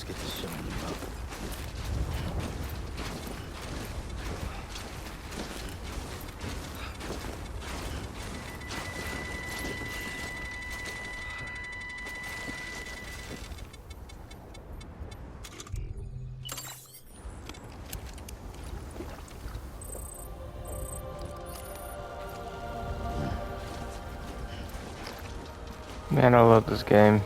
let's get this showing up. Man, I love this game.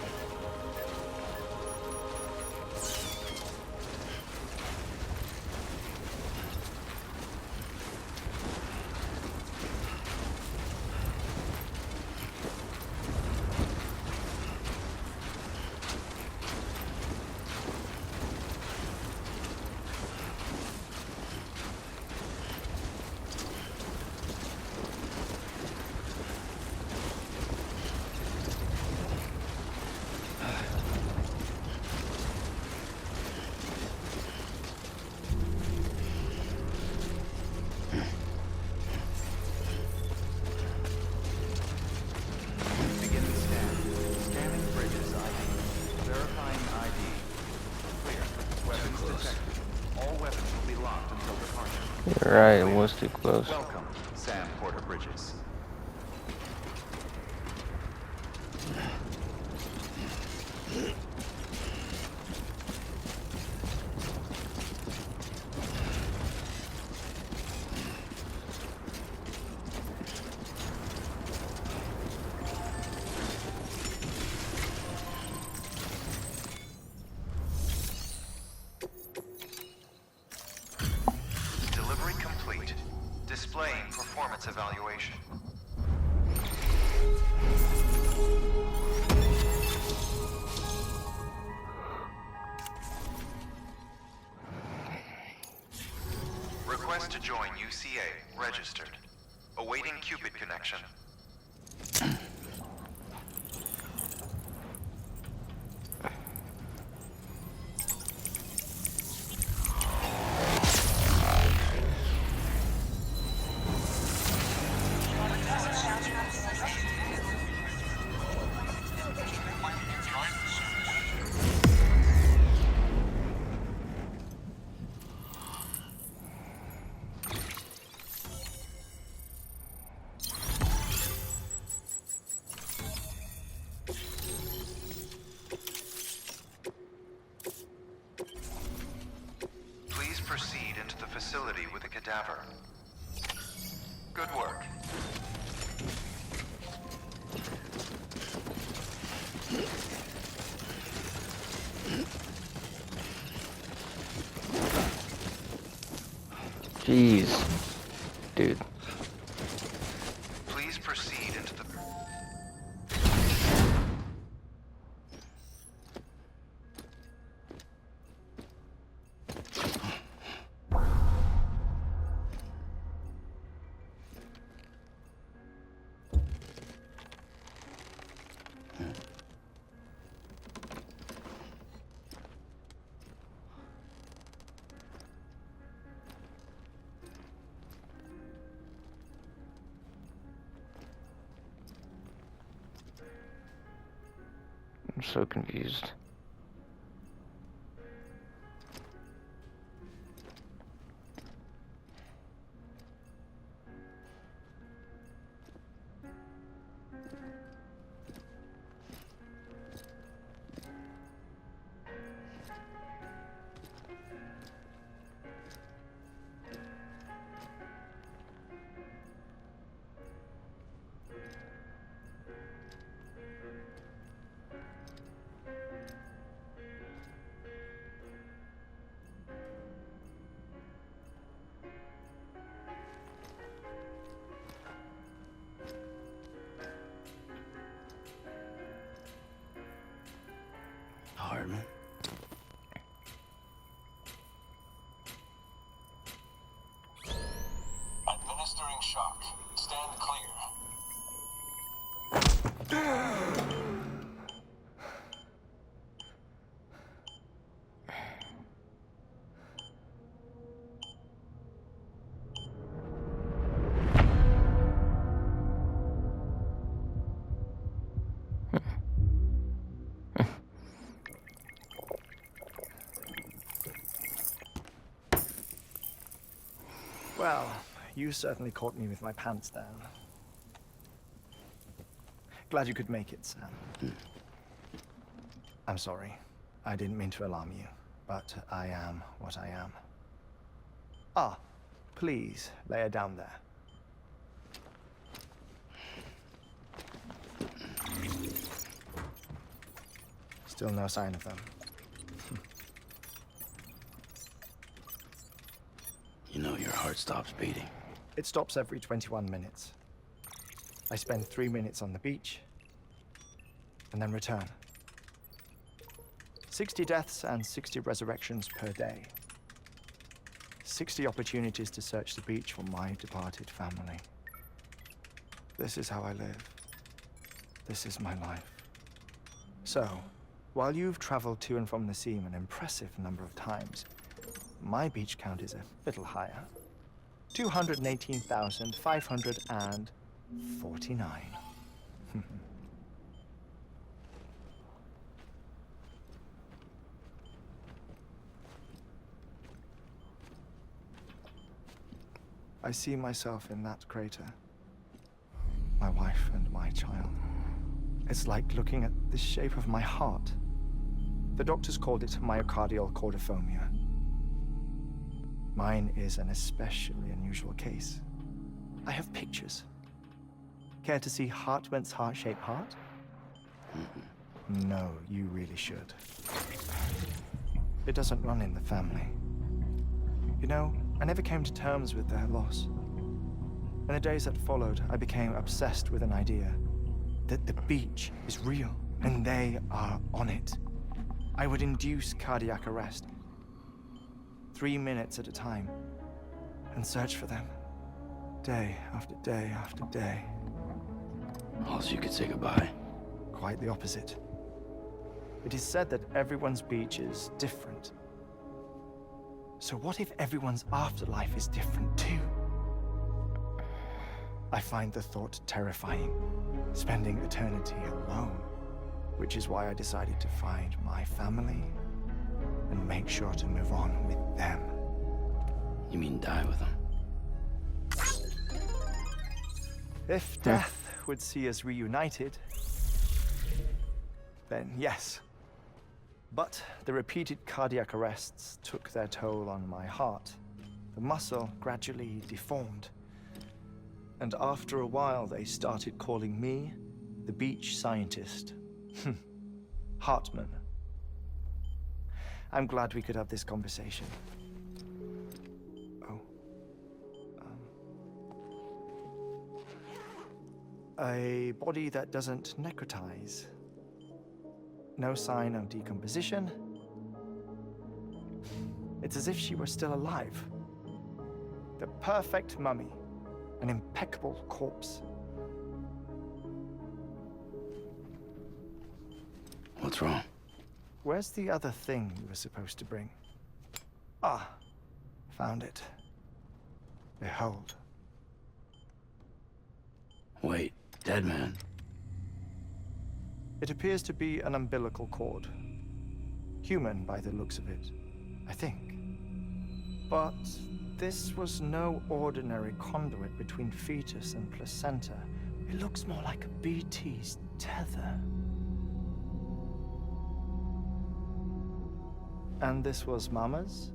You're right, it was too close. Welcome, Sam Porter Bridges. Delivery complete. Displaying performance evaluation. Request to join UCA. Registered. Awaiting Cupid connection. Please proceed into the facility with a cadaver. Good work. Jeez. Dude. Please proceed into the... I'm so confused. You certainly caught me with my pants down. Glad you could make it, Sam. I'm sorry. I didn't mean to alarm you, but I am what I am. Ah, please, lay her down there. Still no sign of them. You know your heart stops beating. It stops every 21 minutes. I spend 3 minutes on the beach, and then return. 60 deaths and 60 resurrections per day. 60 opportunities to search the beach for my departed family. This is how I live. This is my life. So, while you've traveled to and from the sea an impressive number of times, my beach count is a little higher. 218,549. I see myself in that crater. My wife and my child. It's like looking at the shape of my heart. The doctors called it myocardial chordophobia. Mine is an especially unusual case. I have pictures. Care to see Hartman's heart-shaped heart? No, you really should. It doesn't run in the family. You know, I never came to terms with their loss. In the days that followed, I became obsessed with an idea that the beach is real and they are on it. I would induce cardiac arrest, 3 minutes at a time, and search for them, day after day after day. Also, you could say goodbye. Quite the opposite. It is said that everyone's beach is different. So what if everyone's afterlife is different too? I find the thought terrifying, spending eternity alone, which is why I decided to find my family and make sure to move on with them. You mean die with them? If death would see us reunited, then yes. But the repeated cardiac arrests took their toll on my heart. The muscle gradually deformed. And after a while, they started calling me the beach scientist. Hartman. I'm glad we could have this conversation. Oh. A body that doesn't necrotize. No sign of decomposition. It's as if she were still alive. The perfect mummy. An impeccable corpse. What's wrong? Where's the other thing you were supposed to bring? Ah, found it. Behold. Wait, dead man. It appears to be an umbilical cord. Human by the looks of it, I think. But this was no ordinary conduit between fetus and placenta. It looks more like a BT's tether. And this was Mama's?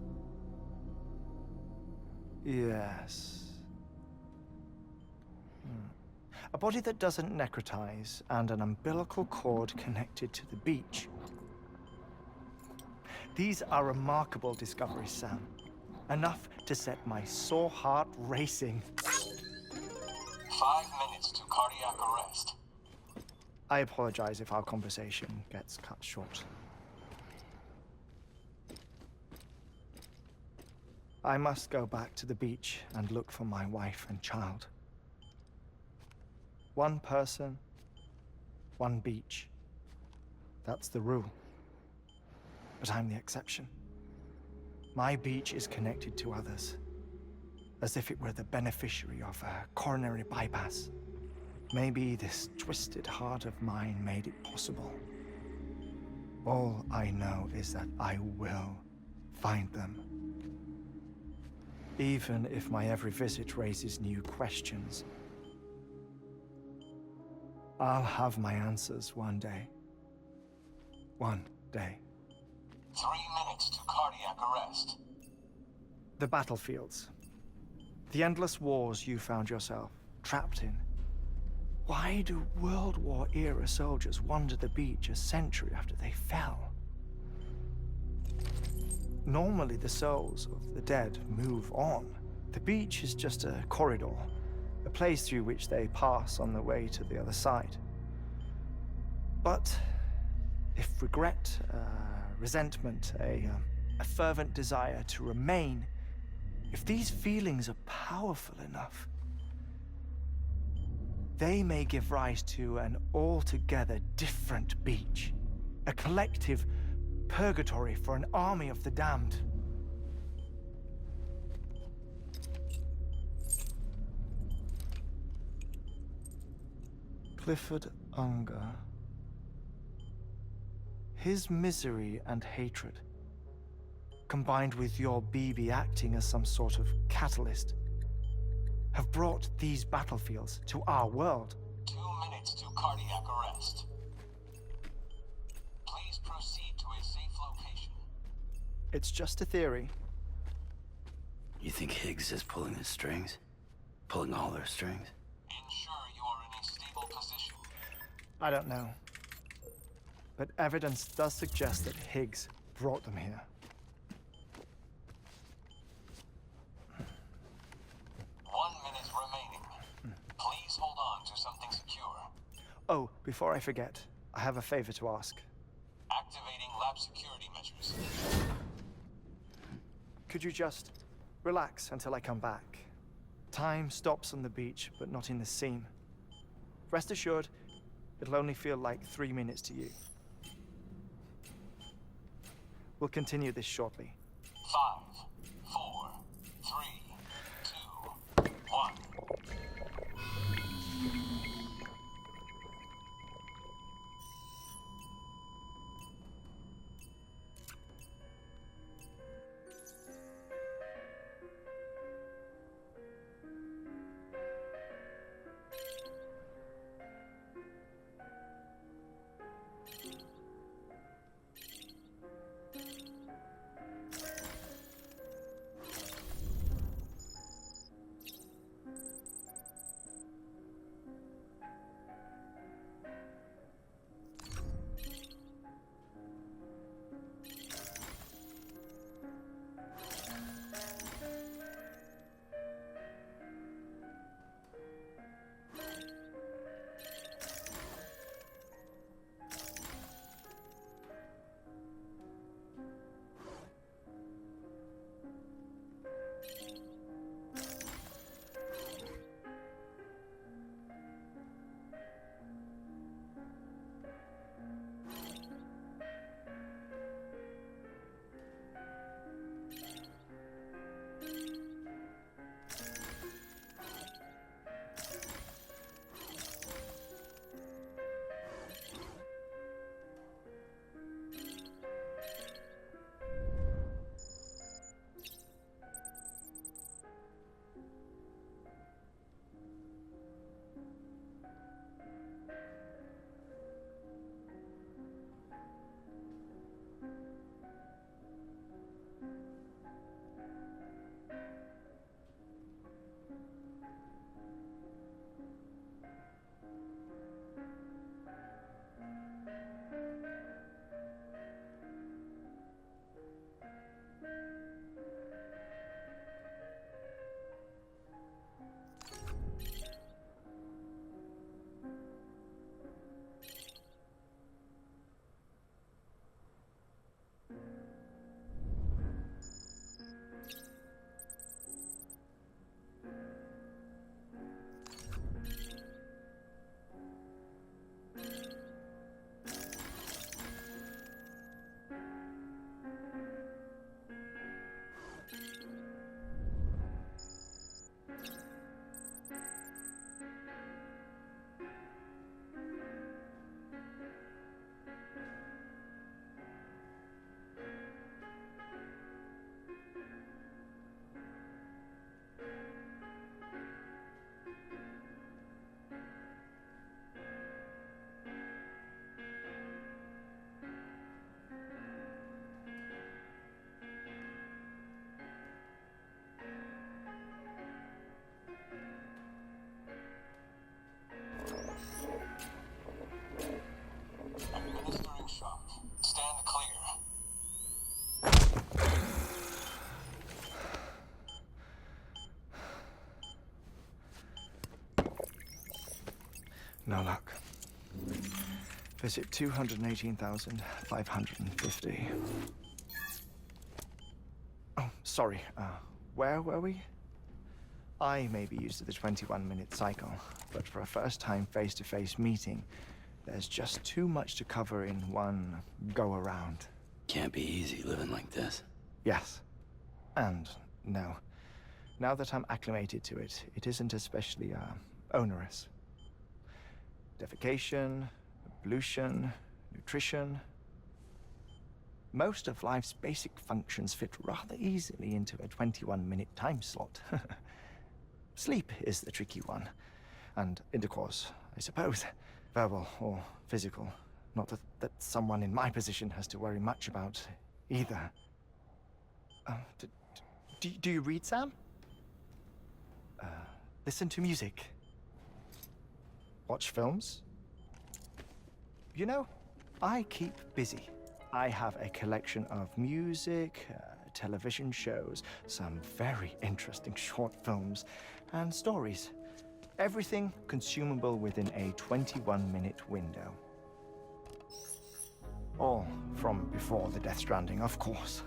Yes. A body that doesn't necrotize and an umbilical cord connected to the beach. These are remarkable discoveries, Sam. Enough to set my sore heart racing. 5 minutes to cardiac arrest. I apologize if our conversation gets cut short. I must go back to the beach and look for my wife and child. One person, one beach. That's the rule. But I'm the exception. My beach is connected to others, as if it were the beneficiary of a coronary bypass. Maybe this twisted heart of mine made it possible. All I know is that I will find them. even if my every visit raises new questions. I'll have my answers one day. One day. 3 minutes to cardiac arrest. The battlefields. The endless wars you found yourself trapped in. Why do World War-era soldiers wander the beach a century after they fell? Normally, the souls of the dead move on. The beach is just a corridor, a place through which they pass on the way to the other side. But if regret, resentment, a fervent desire to remain, if these feelings are powerful enough, they may give rise to an altogether different beach, a collective purgatory for an army of the damned. Clifford Unger. His misery and hatred, combined with your BB acting as some sort of catalyst, have brought these battlefields to our world. 2 minutes to cardiac arrest. Please proceed to a safe location. It's just a theory. You think Higgs is pulling the strings? Pulling all their strings? Ensure you are in a stable position. I don't know. But evidence does suggest that Higgs brought them here. 1 minute remaining. Please hold on to something secure. Oh, before I forget, I have a favor to ask. Activating lab security measures. Could you just relax until I come back? Time stops on the beach, but not in the scene. Rest assured, it'll only feel like 3 minutes to you. We'll continue this shortly. 5, 4, 3, 2, 1. No luck. Visit 218,550. Oh, sorry. Where were we? I may be used to the 21-minute cycle, but for a first-time face-to-face meeting, there's just too much to cover in one go-around. Can't be easy living like this. Yes. And no. Now that I'm acclimated to it, it isn't especially, onerous. Defecation, pollution, nutrition. Most of life's basic functions fit rather easily into a 21-minute time slot. Sleep is the tricky one. And intercourse, I suppose. Verbal or physical. Not that someone in my position has to worry much about either. Do you read, Sam? Listen to music. Watch films? You know, I keep busy. I have a collection of music, television shows, some very interesting short films, and stories. Everything consumable within a 21-minute window. All from before the Death Stranding, of course.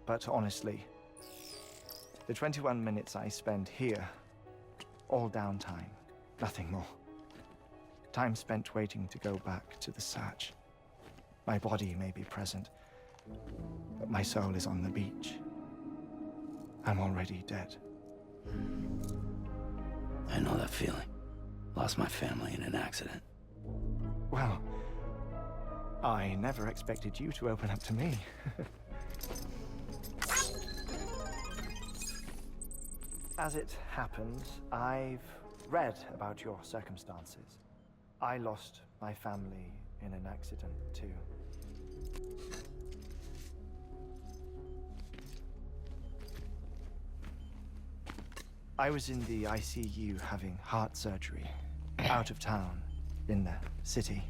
But honestly, the 21 minutes I spend here, all downtime, nothing more. Time spent waiting to go back to the search. My body may be present, but my soul is on the beach. I'm already dead. I know that feeling. Lost my family in an accident. Well, I never expected you to open up to me. As it happens, I've read about your circumstances. I lost my family in an accident, too. I was in the ICU having heart surgery, out of town, in the city.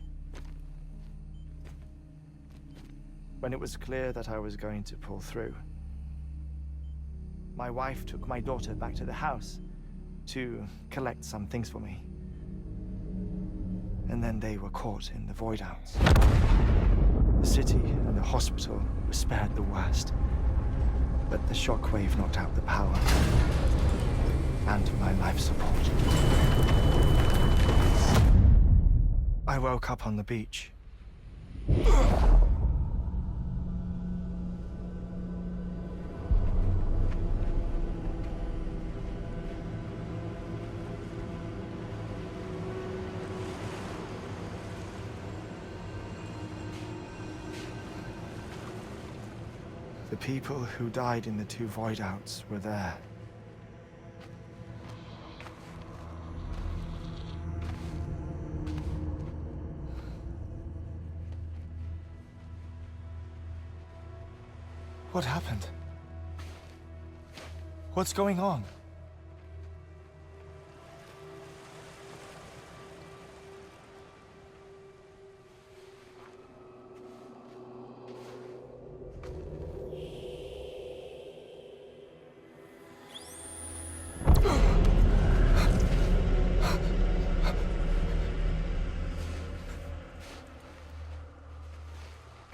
When it was clear that I was going to pull through, my wife took my daughter back to the house to collect some things for me. And then they were caught in the void outs. The city and the hospital were spared the worst, but the shockwave knocked out the power and my life support. I woke up on the beach. The people who died in the two void outs were there. What happened? What's going on?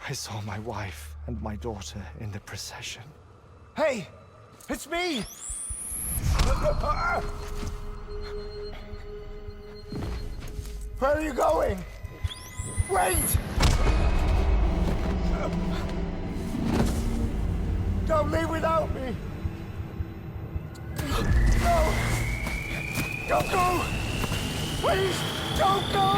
I saw my wife and my daughter in the procession. Hey! It's me! Where are you going? Wait! Don't leave without me! No! Don't go! Please, don't go!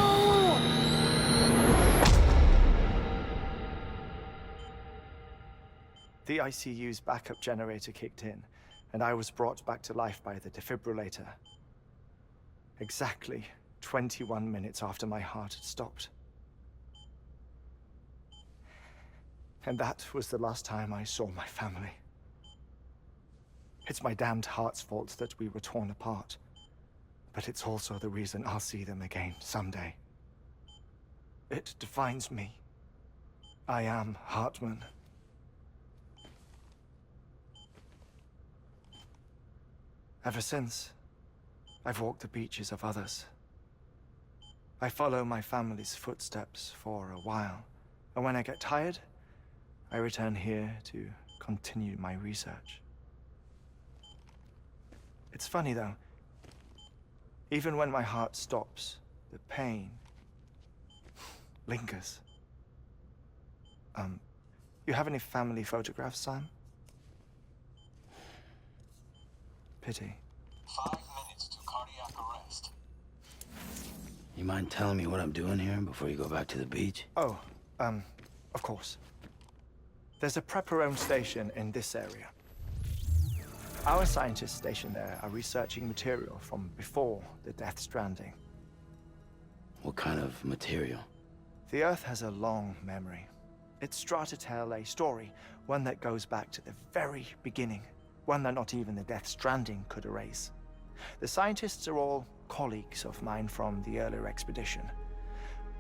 The ICU's backup generator kicked in, and I was brought back to life by the defibrillator. Exactly 21 minutes after my heart had stopped. And that was the last time I saw my family. It's my damned heart's fault that we were torn apart, but it's also the reason I'll see them again someday. It defines me. I am Hartman. Ever since, I've walked the beaches of others I follow my family's footsteps for a while, and when I get tired, I return here to continue my research. It's funny though, even when my heart stops, the pain lingers. You have any family photographs, Sam? Pity. 5 minutes to cardiac arrest. You mind telling me what I'm doing here before you go back to the beach? Oh, of course. There's a prepper-owned station in this area. Our scientists stationed there are researching material from before the Death Stranding. What kind of material? The Earth has a long memory. It's trying to tell a story, one that goes back to the very beginning, one that not even the Death Stranding could erase. The scientists are all colleagues of mine from the earlier expedition.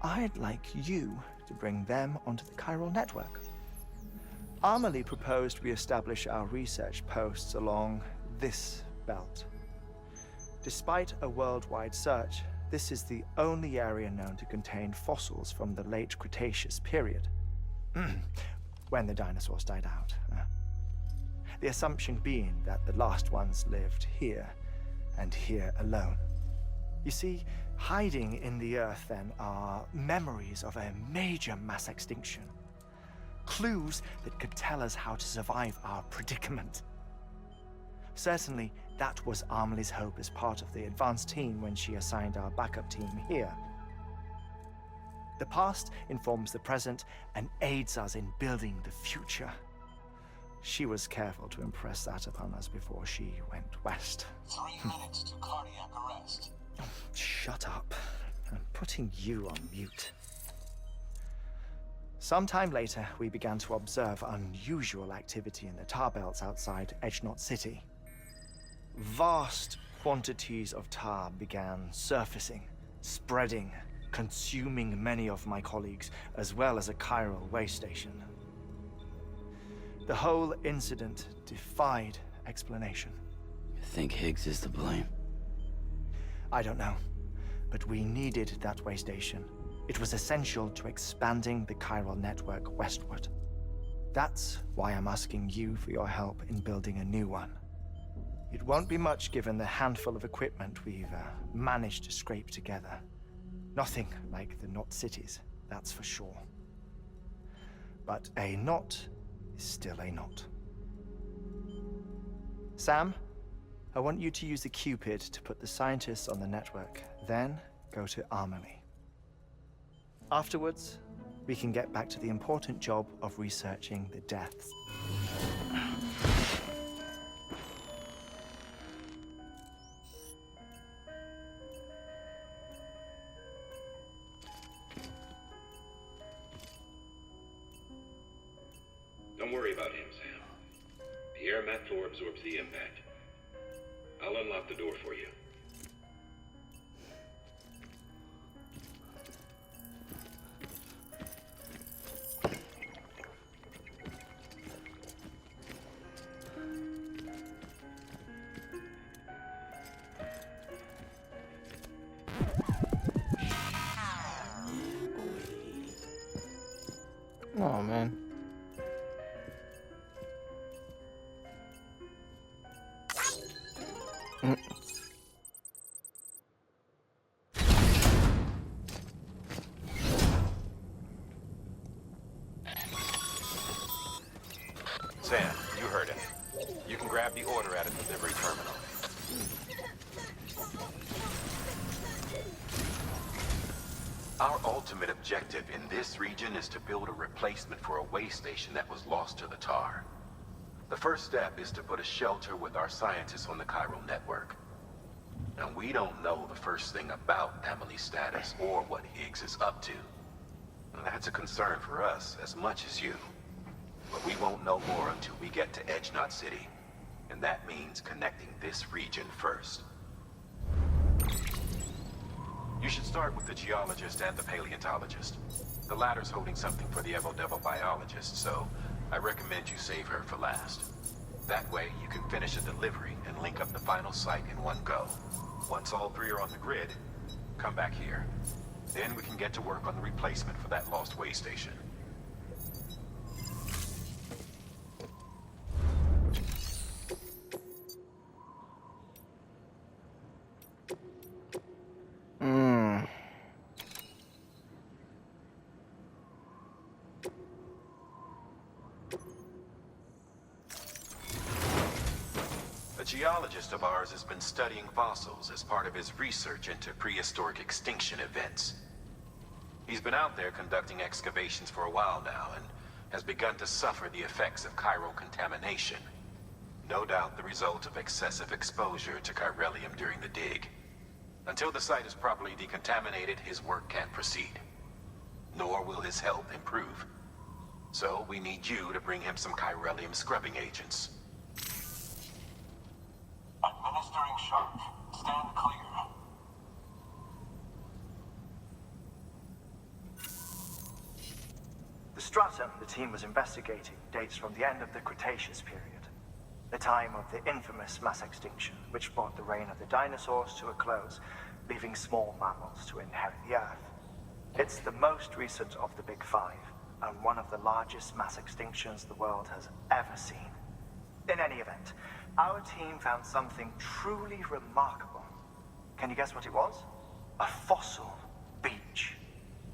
I'd like you to bring them onto the chiral network. Amelie proposed we establish our research posts along this belt. Despite a worldwide search, this is the only area known to contain fossils from the late Cretaceous period, when the dinosaurs died out. The assumption being that the last ones lived here, and here alone. You see, hiding in the Earth then are memories of a major mass extinction. Clues that could tell us how to survive our predicament. Certainly, that was Amelie's hope as part of the advanced team when she assigned our backup team here. The past informs the present and aids us in building the future. She was careful to impress that upon us before she went west. 3 minutes to cardiac arrest. Shut up. I'm putting you on mute. Sometime later, we began to observe unusual activity in the tar belts outside Edgenot City. Vast quantities of tar began surfacing, spreading, consuming many of my colleagues, as well as a chiral way station. The whole incident defied explanation. You think Higgs is to blame? I don't know, but we needed that way station. It was essential to expanding the chiral network westward. That's why I'm asking you for your help in building a new one. It won't be much given the handful of equipment we've managed to scrape together. Nothing like the knot cities, that's for sure. But a knot is still a knot. Sam, I want you to use the Cupid to put the scientists on the network, then go to Amelie. Afterwards, we can get back to the important job of researching the deaths. Don't worry about him, Sam. The air mat floor absorbs the impact. I'll unlock the door for you. Oh man. Sam, you heard him. You can grab the order at a delivery terminal. Our ultimate objective in this region is to build a replacement for a way station that was lost to the tar. The first step is to put a shelter with our scientists on the chiral network. Now, we don't know the first thing about Amelie's status or what Higgs is up to. And that's a concern for us as much as you. But we won't know more until we get to Edgenot City. And that means connecting this region first. You should start with the geologist and the paleontologist. The latter's holding something for the Evo-Devo biologist, so I recommend you save her for last. That way, you can finish a delivery and link up the final site in one go. Once all three are on the grid, come back here. Then we can get to work on the replacement for that lost way station. Hmm. A geologist of ours has been studying fossils as part of his research into prehistoric extinction events. He's been out there conducting excavations for a while now and has begun to suffer the effects of chiral contamination. No doubt the result of excessive exposure to chiralium during the dig. Until the site is properly decontaminated, his work can't proceed. Nor will his health improve. So we need you to bring him some chiralium scrubbing agents. Administering shock. Stand clear. The stratum the team was investigating dates from the end of the Cretaceous period, the time of the infamous mass extinction, which brought the reign of the dinosaurs to a close, leaving small mammals to inherit the Earth. It's the most recent of the Big Five, and one of the largest mass extinctions the world has ever seen. In any event, our team found something truly remarkable. Can you guess what it was? A fossil beach.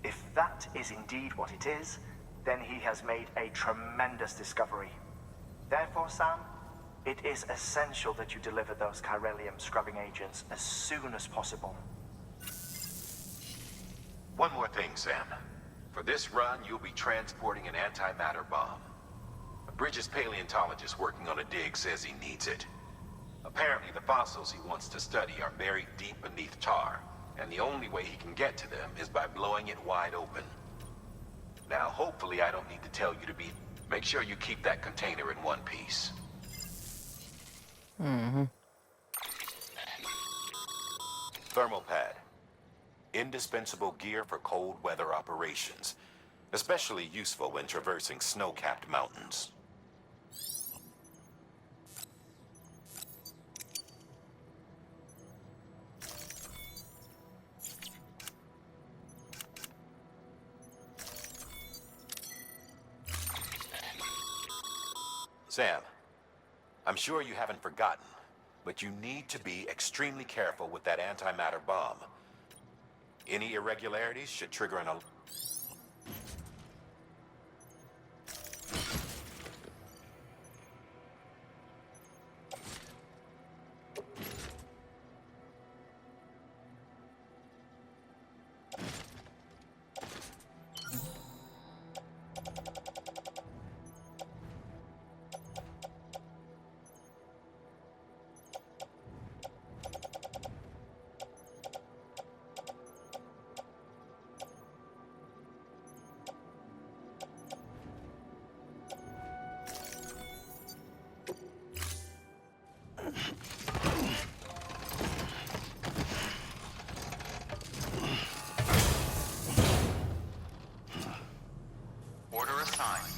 If that is indeed what it is, then he has made a tremendous discovery. Therefore, Sam, it is essential that you deliver those chiralium scrubbing agents as soon as possible. One more thing, Sam. For this run, you'll be transporting an antimatter bomb. A Bridges paleontologist working on a dig says he needs it. Apparently, the fossils he wants to study are buried deep beneath tar, and the only way he can get to them is by blowing it wide open. Now, hopefully I don't need to tell you to make sure you keep that container in one piece. Mm-hmm. Thermal pad. Indispensable gear for cold weather operations, especially useful when traversing snow-capped mountains. Sam, I'm sure you haven't forgotten, but you need to be extremely careful with that antimatter bomb. Any irregularities should trigger an alert. Order assigned.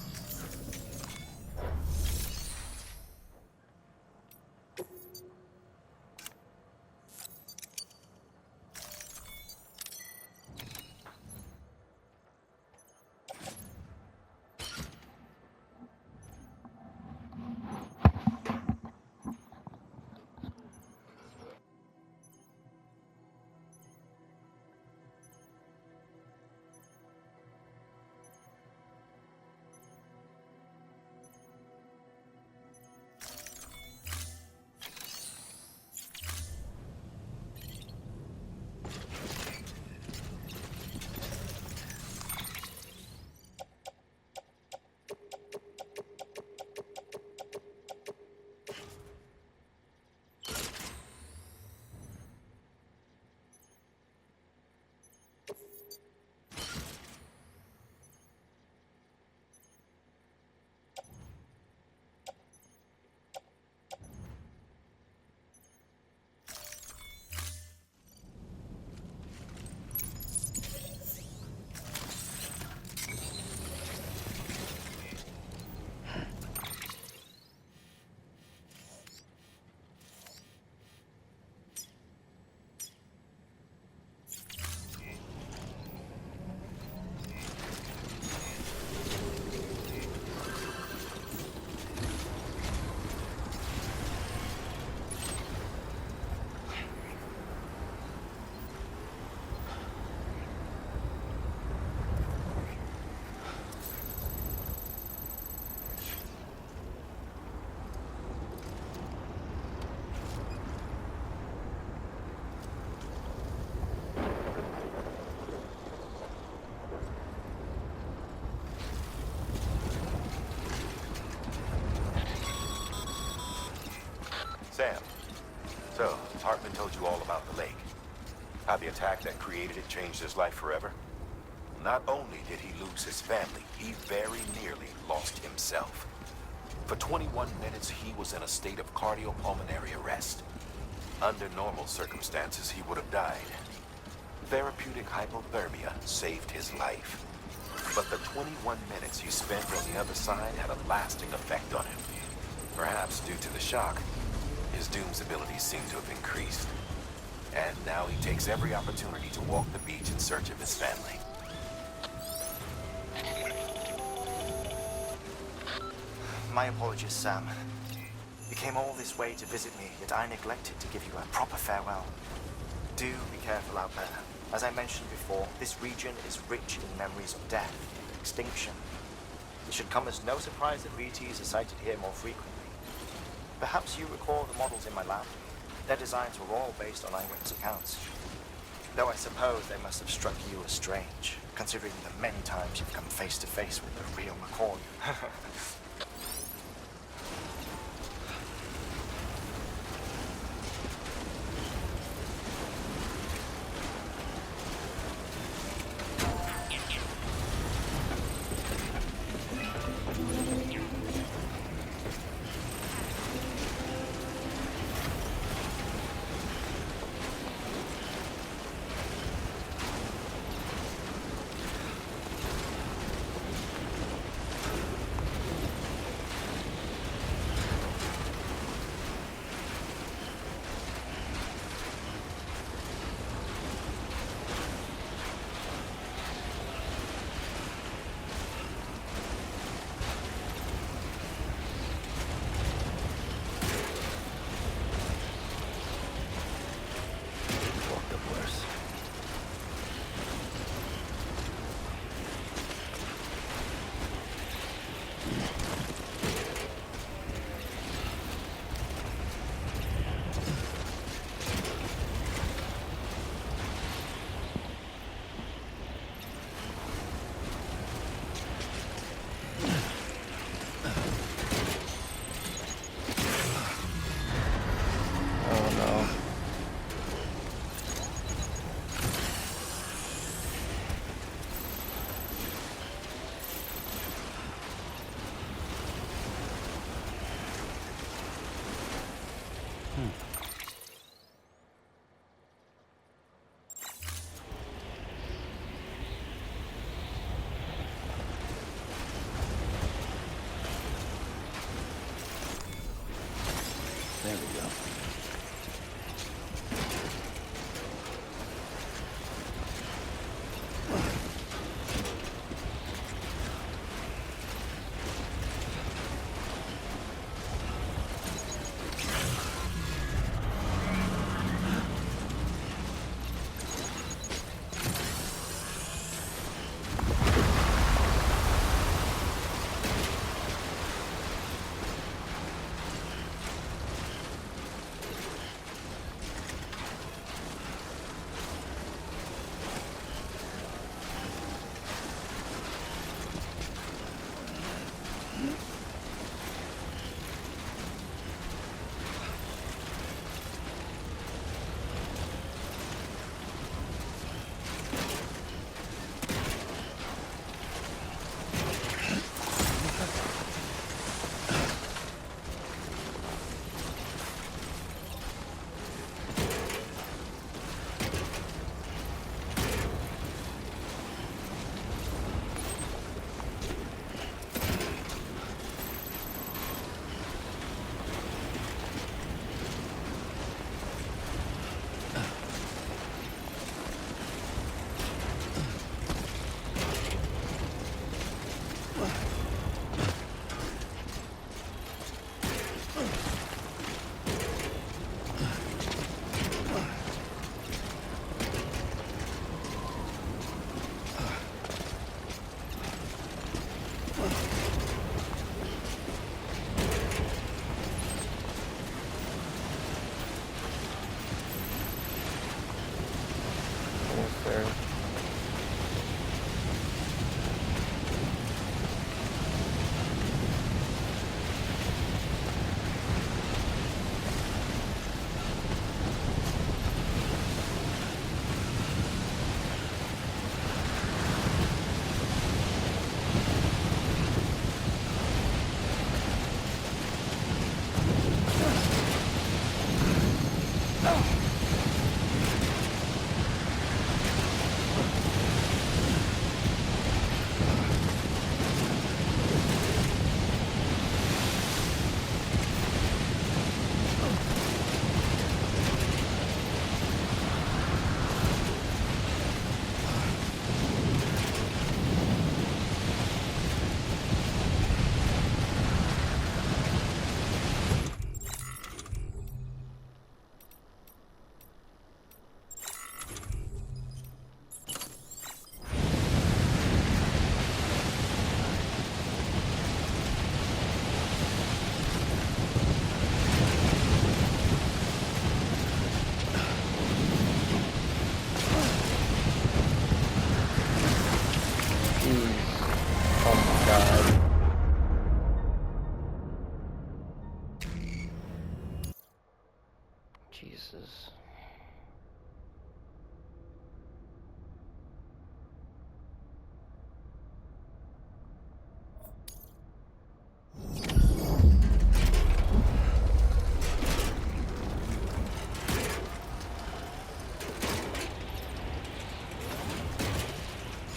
created it changed his life forever? Not only did he lose his family, he very nearly lost himself. For 21 minutes, he was in a state of cardiopulmonary arrest. Under normal circumstances, he would have died. Therapeutic hypothermia saved his life. But the 21 minutes he spent on the other side had a lasting effect on him. Perhaps due to the shock, his Doom's abilities seem to have increased. And now he takes every opportunity to walk the beach in search of his family. My apologies, Sam. You came all this way to visit me, yet I neglected to give you a proper farewell. Do be careful out there. As I mentioned before, this region is rich in memories of death, extinction. It should come as no surprise that VTs are sighted here more frequently. Perhaps you recall the models in my lab? Their designs were all based on eyewitness accounts. Though I suppose they must have struck you as strange, considering the many times you've come face to face with the real McCoy.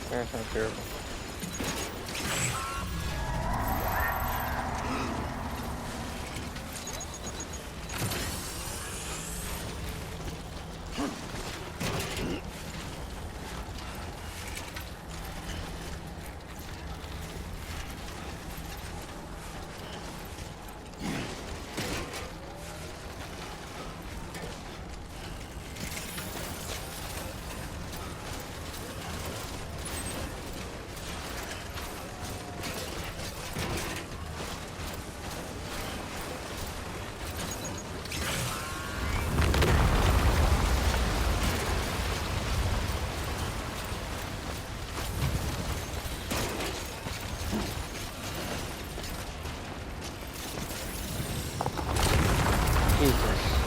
That's not terrible. Jesus.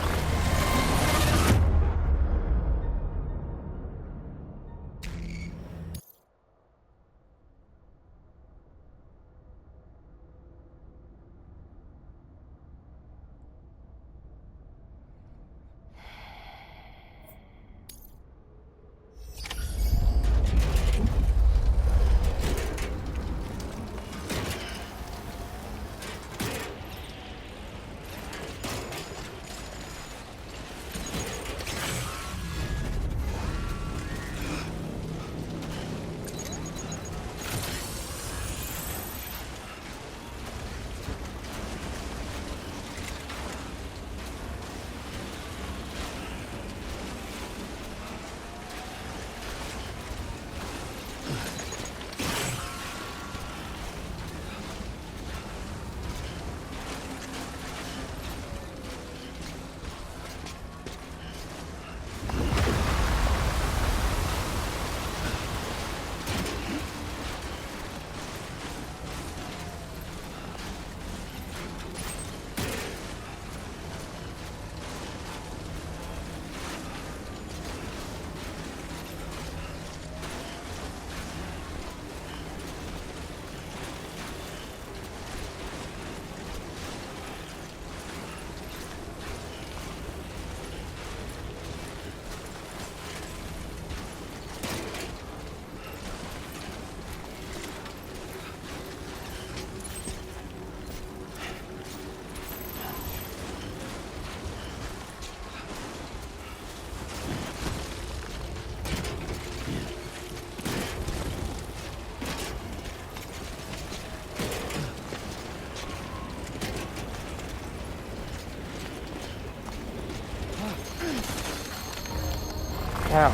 Ow.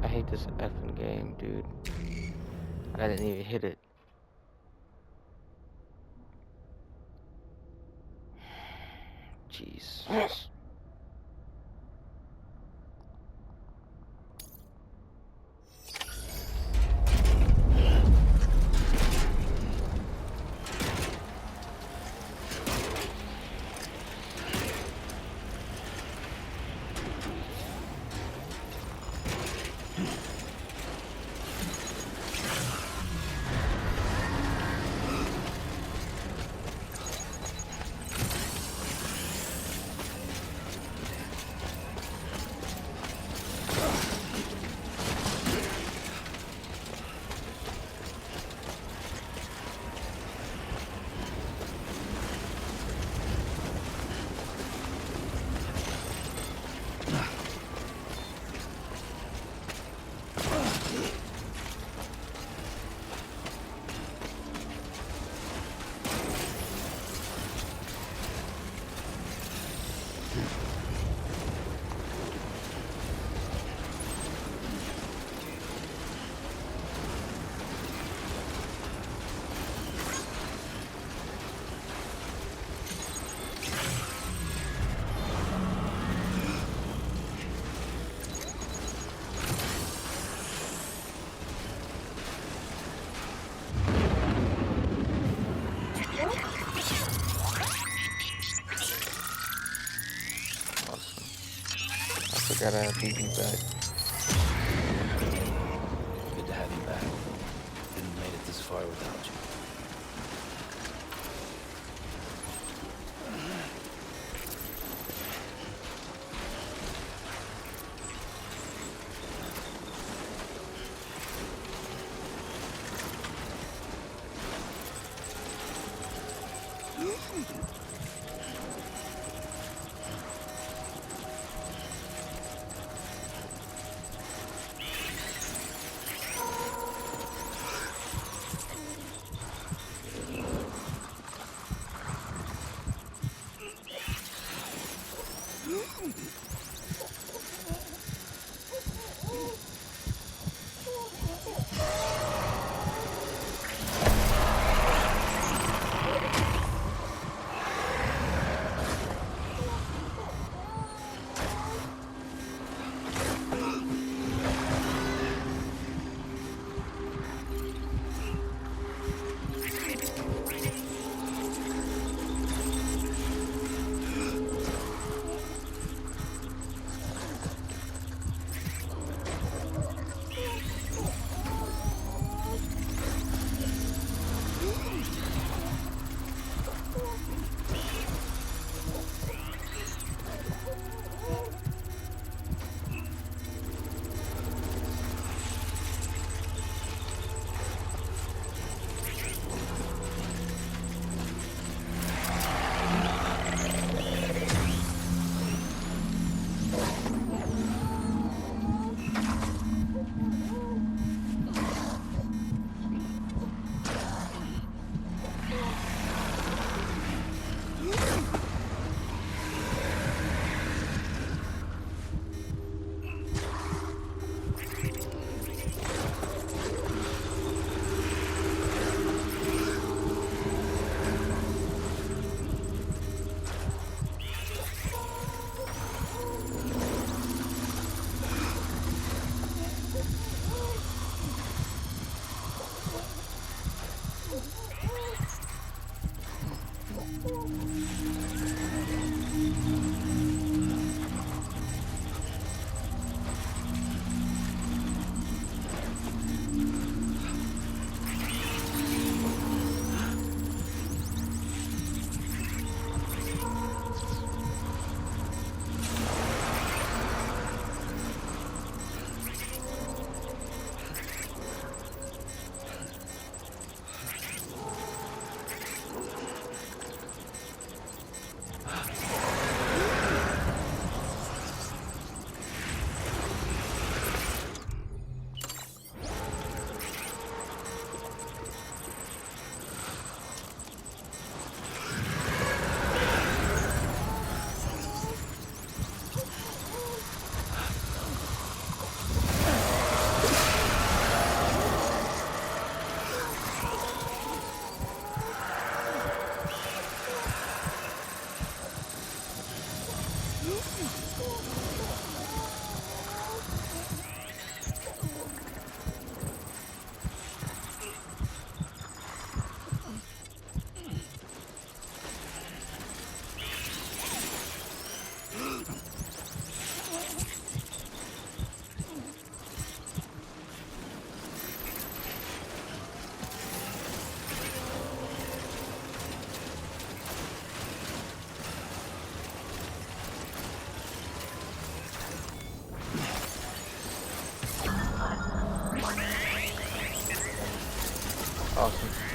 I hate this effing game, dude. I didn't even hit it. Jeez. Gotta have BB back. Good to have you back. Couldn't have made it this far without you. awesome.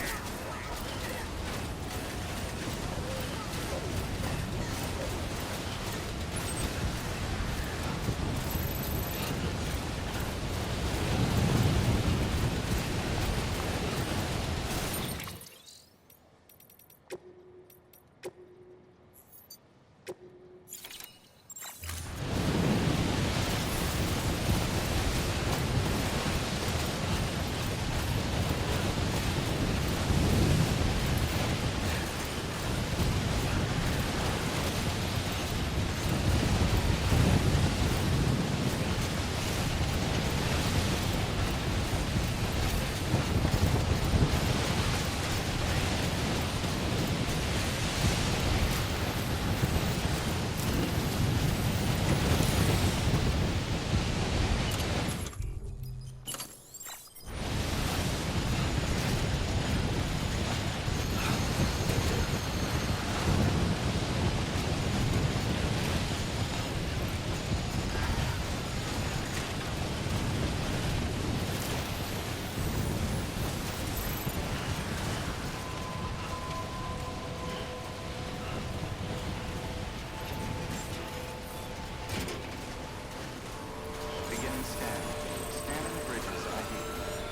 Beginning scan. Scanning bridges ID.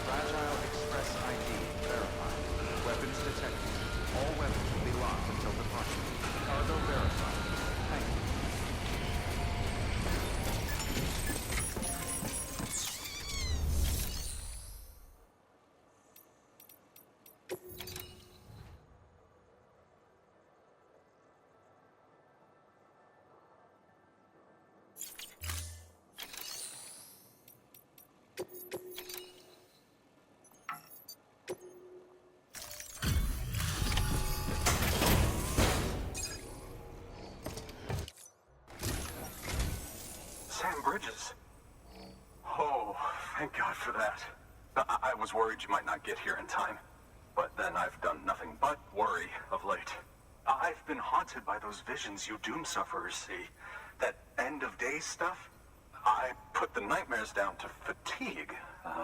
Fragile Express ID verified. Weapons detected. All weapons will be locked until departure. Cargo verified. Thank you. Sam Bridges. Oh, thank God for that. I was worried you might not get here in time. But then I've done nothing but worry of late. I've been haunted by those visions you doom sufferers see. That end of days stuff. I put the nightmares down to fatigue.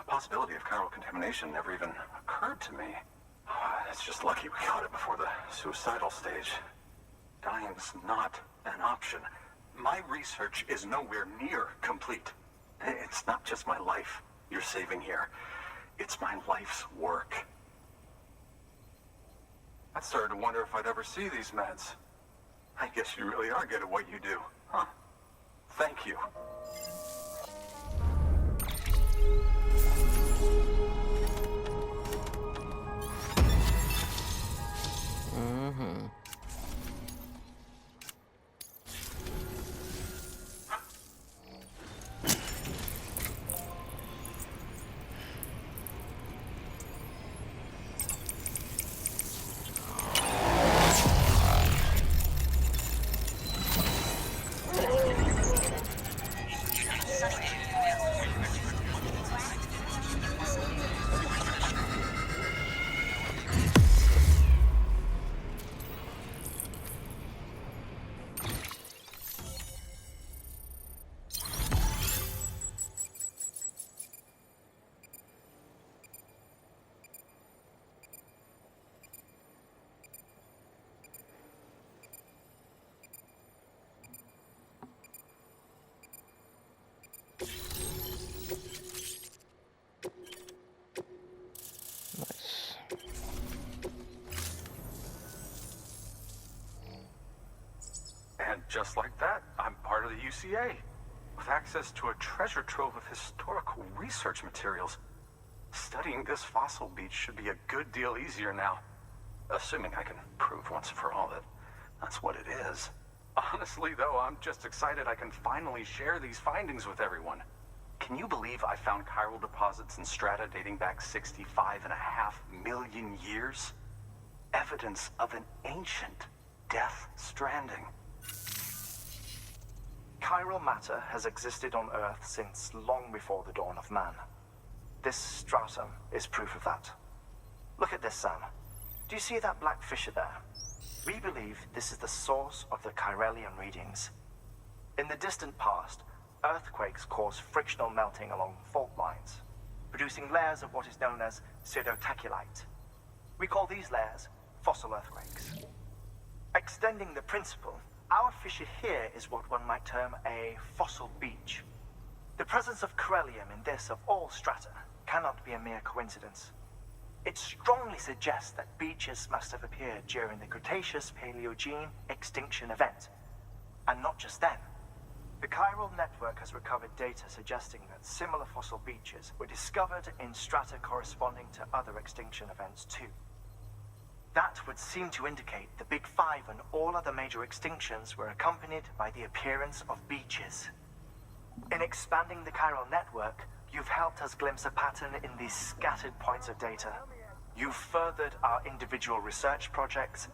Possibility of chiral contamination never even occurred to me. It's just lucky we caught it before the suicidal stage. Dying's not an option. My research is nowhere near complete. It's not just my life you're saving here. It's my life's work. I started to wonder if I'd ever see these meds. I guess you really are good at what you do, huh? Thank you. Mm-hmm. Nice. And just like that, I'm part of the UCA, with access to a treasure trove of historical research materials. Studying this fossil beach should be a good deal easier now, assuming I can prove once and for all that that's what it is. Honestly, though, I'm just excited I can finally share these findings with everyone. Can you believe I found chiral deposits in strata dating back 65.5 million years? Evidence of an ancient death stranding. Chiral matter has existed on Earth since long before the dawn of man. This stratum is proof of that. Look at this, Sam. Do you see that black fissure there? We believe this is the source of the Chiralian readings. In the distant past, earthquakes cause frictional melting along fault lines, producing layers of what is known as pseudotachylite. We call these layers fossil earthquakes. Extending the principle, our fissure here is what one might term a fossil beach. The presence of corellium in this of all strata cannot be a mere coincidence. It strongly suggests that beaches must have appeared during the Cretaceous-Paleogene extinction event. And not just then. The chiral network has recovered data suggesting that similar fossil beaches were discovered in strata corresponding to other extinction events too. That would seem to indicate the Big Five and all other major extinctions were accompanied by the appearance of beaches. In expanding the chiral network, you've helped us glimpse a pattern in these scattered points of data. You've furthered our individual research projects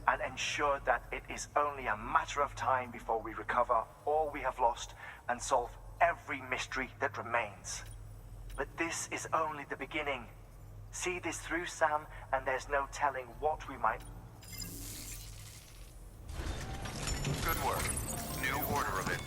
and ensured that it is only a matter of time before we recover all we have lost and solve every mystery that remains. But this is only the beginning. See this through, Sam, and there's no telling what we might... Good work. New order of it.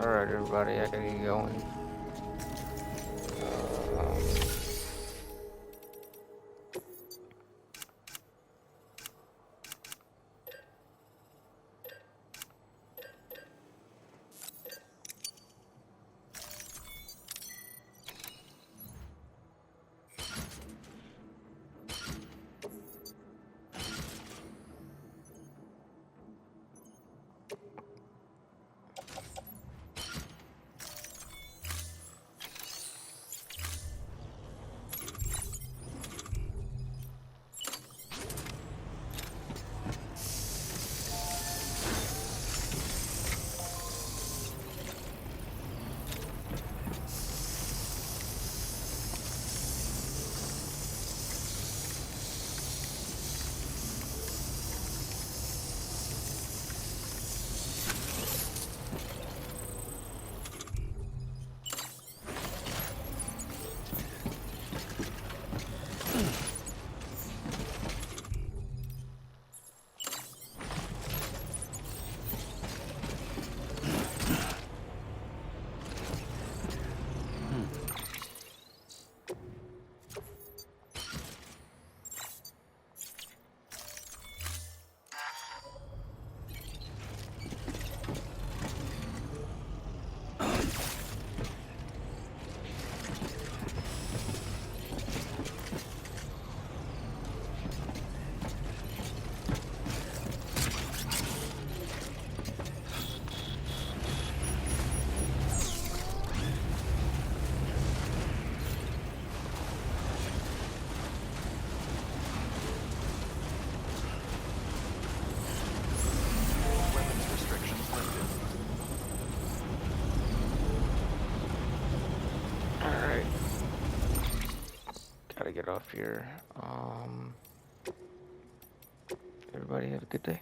Alright, everybody, I gotta get going. Weapons restrictions lifted. Alright. Gotta get off here. Everybody have a good day.